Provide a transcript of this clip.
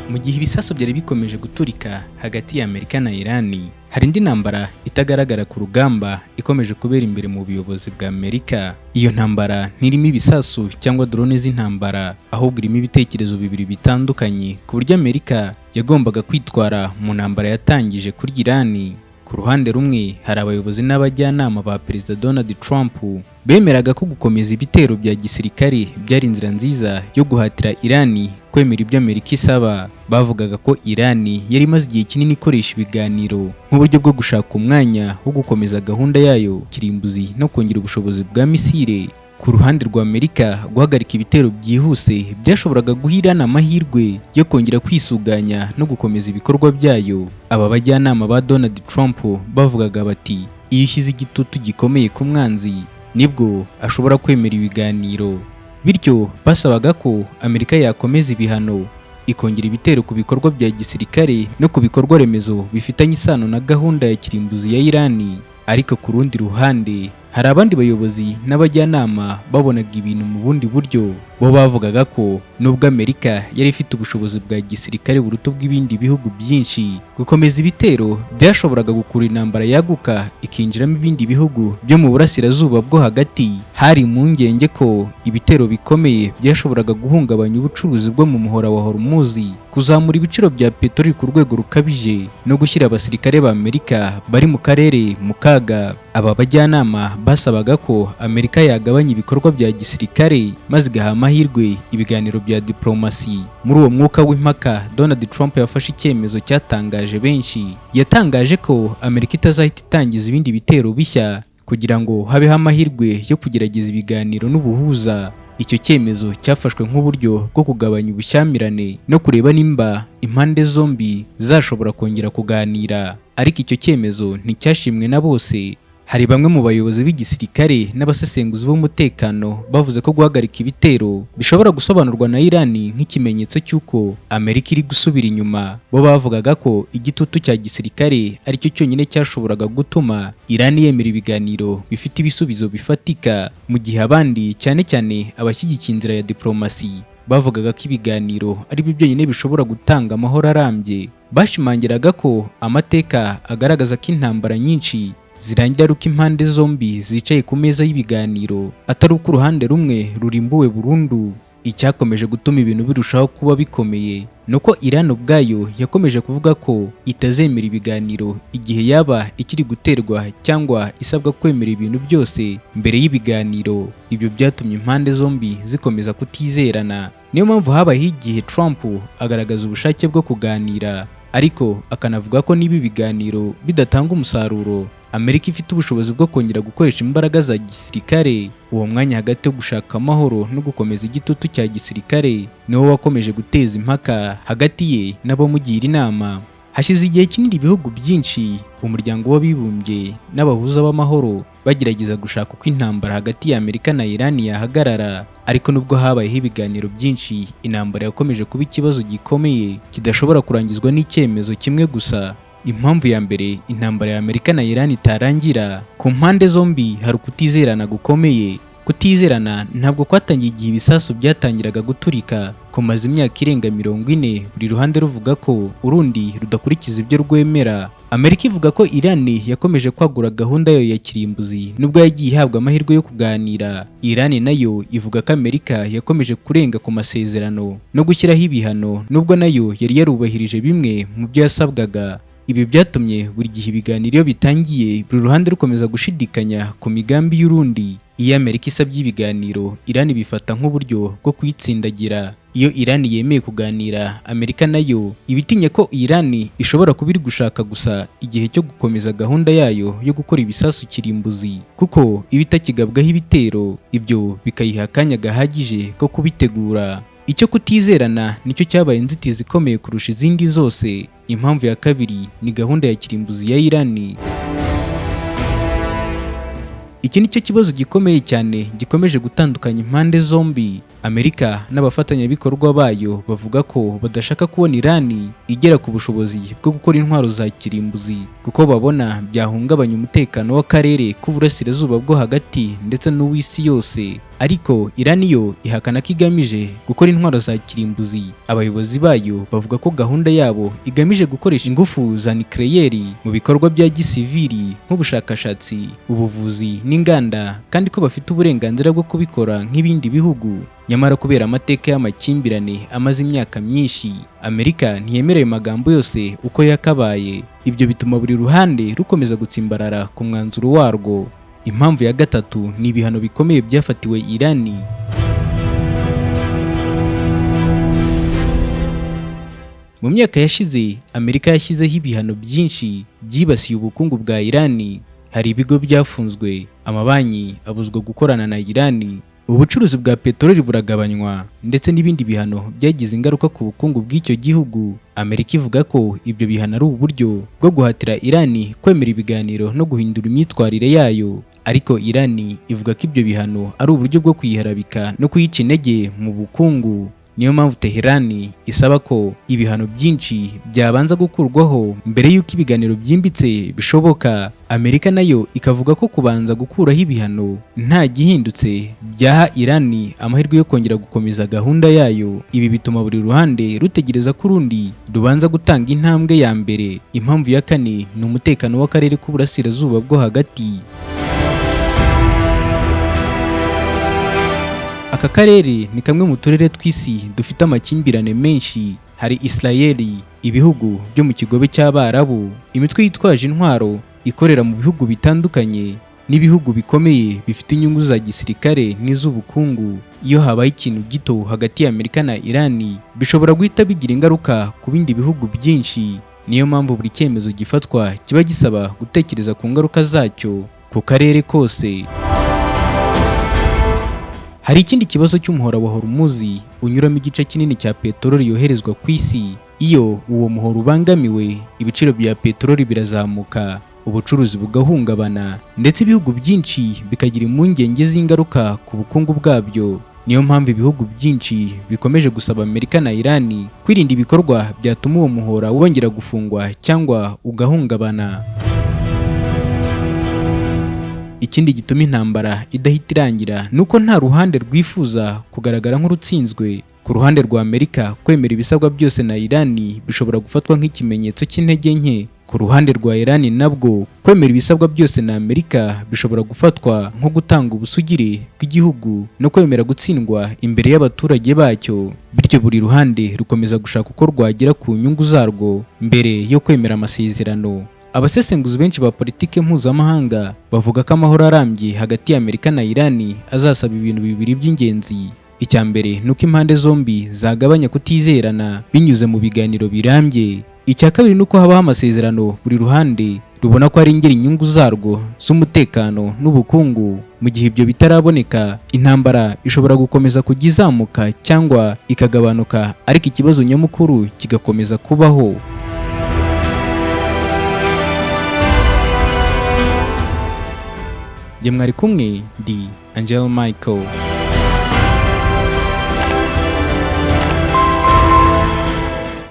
Mu gihe ibisasu byari bikomeje guturika hagati ya Amerika na Irani, hari indi ntambara itagaragara ku rugamba ikomeje kubera imbere mu buyobozi bwa Amerika. Iyo ntambara ntirimo ibisasu cyangwa drone z'intambara, ahubwo irimo ibitekerezo bibiri bitandukanye ku buryo Amerika yagombaga kwitwara mu ntambara yatangije kuri Irani. Ku ruhande rumwe hari abayobozi n'abajyanama ba Perezida Donald Trump bemeraga ko gukomeza ibitero bya gisirikare byari inzira nziza yo guhatira Irani kwemera ibyo Amerika isaba. Bavugaga ko Irani yari imaze igihe kinini ikoresha ibiganiro nk'uburyo bwo gushaka umwanya wo gukomeza gahunda yayo kirimbuzi no kongera ubushobozi bwa misile. Ku ruhande rwa Amerika, guhagarika ibitero byihuse byashoboraga guha Irani amahirwe yo kongera kwisuganya no gukomeza ibikorwa byayo. Aba bajyanama ba Donald Trump bavugaga bati, iyo ushyize igitutu gikomeye ku mwanzi nibwo ashobora kwemera ibiganiro. Bityo basabaga ko Amerika yakomeza ibihano, ikongera ibitero ku bikorwa bya gisirikare no ku bikorwa remezo bifitanye isano na gahunda ya kirimbuzi ya Irani. Ariko ku rundi ruhande hari abandi bayobozi n'abajyanama babonaga ibintu mu bundi buryo. Bo bavugaga ko nubwo Amerika yari ifite ubushobozi bwa gisirikare buruta bw'ibindi bihugu byinshi, gukomeza ibitero byashoboraga gukura intambara yaguka ikinjiramo ibindi bihugu byo mu burasirazuba bwo hagati. Hari impungenge ko ibitero bikomeye byashoboraga guhungabanya ubucuruzi bwo mu muhora wa Hormuz, kuzamura ibiciro bya peteroli ku rwego rukabije no gushyira abasirikare ba Amerika bari mu karere mu kaga. Aba bajyanama basabaga ko Amerika yagabanya ibikorwa bya gisirikare maze igaha amahirwe ibiganiro bya diplomasi. Muri uwo mwuka w'impaka, Donald Trump yafashe icyemezo cyatangaje benshi. Yatangaje ko Amerika itazahita itangiza ibindi bitero bishya kugira ngo habeho amahirwe yo kugerageza ibiganiro n'ubuhuza. Icyo cyemezo cyafashwe nk'uburyo bwo kugabanya ubushyamirane no kureba nimba impande zombi zashobora kongera kuganira. Ariko icyo cyemezo nticyashimwe na bose. Hari bamwe mu bayobozi b'igisirikare n'abasesenguzi b'umutekano bavuze ko guhagarika ibitero bishobora gusobanurwa na Irani nk'ikimenyetso cy'uko Amerika iri gusubira inyuma. Bo bavugaga ko igitutu cya gisirikare aricyo cyonyine cyashoboraga gutuma Irani yemera ibiganiro bifite ibisubizo bifatika, mu gihe abandi cyane cyane abashyigikiye inzira ya diplomasi bavugaga ko ibiganiro ari byo byonyine bishobora gutanga amahoro arambye. Bashimangiraga ko amateka agaragaza ko intambara nyinshi zirangira ari uko impande zombi zicaye ku meza y'ibiganiro, atari uko uruhande rumwe rurimbuwe burundu. Icyakomeje gutuma ibintu birushaho kuba bikomeye nuko Iran ubwayo yakomeje kuvuga ko itazemera ibiganiro igihe yaba ikiri guterwa cyangwa isabwa kwemera ibintu byose mbere y'ibiganiro. Ibyo byatumye impande zombi zikomeza kutizerana. Niyo mpamvu habayeho igihe Trump agaragaza ubushake bwo kuganira, ariko akanavuga ko niba ibiganiro bidatanga umusaruro, Amerika ifite ubushobozi bwo kongera gukoresha imbaraga za gisirikare. Uwo mwanya hagati yo gushaka amahoro no gukomeza igitutu cya gisirikare niwo wakomeje guteza impaka hagati ye n'abamugira inama. Hashize igihe kinini ibihugu byinshi, umuryango w'abibumbye n'abahuza b'amahoro bagerageza gushaka uko intambara hagati ya Amerika na Irani yahagarara. Ariko nubwo habayeho ibiganiro byinshi, intambara yakomeje kuba ikibazo gikomeye kidashobora kurangizwa n'icyemezo kimwe gusa. Impamvu ya mbere intambara ya Amerika na Irani itarangira, ku mpande zombi hari ukutizerana gukomeye. Kutizerana ntabwo kwatangiye igihe ibisasu byatangiraga guturika. Kumaze imyaka irenga 40 buri ruhande ruvuga ko urundi rudakurikiza ibyo rwemera. Amerika ivuga ko Irani yakomeje kwagura gahunda yayo ya kirimbuzi nubwo yagiye ihabwa amahirwe yo kuganira. Irani nayo ivuga ko Amerika yakomeje kurenga ku masezerano no gushyiraho ibihano nubwo nayo yari yarubahirije bimwe mu byo yasabwaga. Ibi byatumye buri gihe ibiganiro iyo bitangiye buri ruhande rukomeza gushidikanya ku migambi y'urundi. Iyo Amerika isabye ibiganiro, Irani bifata nk'uburyo bwo kuyitsindagira. Iyo Irani yemeye kuganira, Amerika nayo ibitinya ko Irani ishobora kuba iri gushaka gusa igihe cyo gukomeza gahunda yayo yo gukora ibisasu kirimbuzi, kuko iba itakigabwaho ibitero, ibyo bikayiha akanya gahagije ko kubitegura. Icyo kutizerana nicyo cyabaye inzitizi ikomeye kurusha izindi zose. Impamvu ya kabiri ni gahunda ya kirimbuzi ya Irani. Iki nicyo kibazo gikomeye cyane gikomeje gutandukanya impande zombi. Amerika n'abafatanyabikorwa bayo bavuga ko badashaka kubona Irani igera ku bushobozi bwo gukora intwaro za kirimbuzi, kuko babona byahungabanya umutekano w'akarere k'uburasirazuba bwo hagati ndetse n'uw'isi yose. ariko Iran yo ihakana ko igamije gukora intwaro za kirimbuzi. Abayobozi bayo bavuga ko gahunda yabo igamije gukoresha ingufu za nucleaire mu bikorwa bya gisivili nk'ubushakashatsi, ubuvuzi n'inganda, kandi ko bafite uburenganzira bwo kubikora nk'ibindi bihugu. Nyamara kubera amateka y'amakimbirane amaze imyaka myinshi, Amerika ntiyemereye magambo yose uko yakabaye. Ibyo bituma buri ruhande rukomeza gutsimbarara ku mwanzuro warwo. Impamvu ya gatatu ni ibihano bikomeye byafatiwe Iran. Mu myaka yashize, Amerika yashyizeho ibihano byinshi byibasiye ubukungu bwa Iran. Hari ibigo byafunzwe, amabanki abuzwa gukorana na Iran, ubucuruzi bwa peteroli buragabanywa, ndetse n'ibindi bihano byagize ingaruka ku bukungu bw'icyo gihugu. Amerika ivuga ko ibyo bihano ari uburyo bwo guhatira Iran kwemera ibiganiro no guhindura imyitwarire yayo, ariko Iran ivuga ko ibyo bihano ari uburyo bwo kuyiharabika no kuyica intege mu bukungu. Niyo mpamvu Tehran isaba ko ibihano byinshi byabanza gukurwaho mbere y'uko ibiganiro byimbitse bishoboka. Amerika nayo ikavuga ko kubanza gukuraho ibihano nta gihindutse byaha Iran amahirwe yo kongera gukomeza gahunda yayo. Ibi bituma buri ruhande rutegereza ko urundi rubanza gutanga intambwe ya mbere. Impamvu ya kane ni umutekano w'akarere k'uburasirazuba bwo hagati. Aka karere ni kamwe mu turere tw'isi dufite amakimbirane menshi. Hari Israeli, ibihugu byo mu kigobe cy'Abarabu, imitwe yitwaje intwaro ikorera mu bihugu bitandukanye, n'ibihugu bikomeye bifite inyungu za gisirikare n'iz'ubukungu. Iyo habaye ikintu gito hagati ya Amerika na Iran, bishobora guhita bigira ingaruka ku bindi bihugu byinshi. Niyo mpamvu buri cyemezo gifatwa kiba gisaba gutekereza ku ngaruka zacyo ku karere kose. Hari ikindi kibazo cy'umuhora wa Hormuz unyuramo igice kinini cya peteroli yoherezwa ku isi. Iyo uwo muhora ubangamiwe, ibiciro bya peteroli birazamuka, ubucuruzi bugahungabana, ndetse ibihugu byinshi bikagira impungenge z'ingaruka ku bukungu bwabyo. Niyo mpamvu ibihugu byinshi bikomeje gusaba Amerika na Iran kwirinda ibikorwa byatuma uwo muhora wongera gufungwa cyangwa ugahungabana. Ikindi gituma intambara idahita irangira nuko nta ruhande rwifuza kugaragara nk'urutsinzwe. Ku ruhande rwa Amerika, kwemera ibisabwa byose na Iran bishobora gufatwa nk'ikimenyetso cy'intege nke. Ku ruhande rwa Iran nabwo, kwemera ibisabwa byose na Amerika bishobora gufatwa nko gutanga ubusugire bw'igihugu no kwemera gutsindwa imbere y'abaturage bacyo. Bityo buri ruhande rukomeza gushaka uko rwagera ku nyungu zarwo mbere yo kwemera amasezerano. Abasesenguzi benshi ba politike mpuzamahanga bavuga ko amahoro arambye hagati ya Amerika na Iran azasaba ibintu bibiri by'ingenzi. Icya mbere nuko impande zombi zagabanya kutizerana binyuze mu biganiro birambye. Icya kabiri nuko habaho amasezerano buri ruhande rubona ko ari ingeri inyungu zarwo z'umutekano n'ubukungu. Mu gihe ibyo bitaraboneka, intambara ishobora gukomeza kujya izamuka cyangwa ikagabanuka, ariko ikibazo nyamukuru kigakomeza kubaho. Jye mwari kumwe, ndi Angel Michael.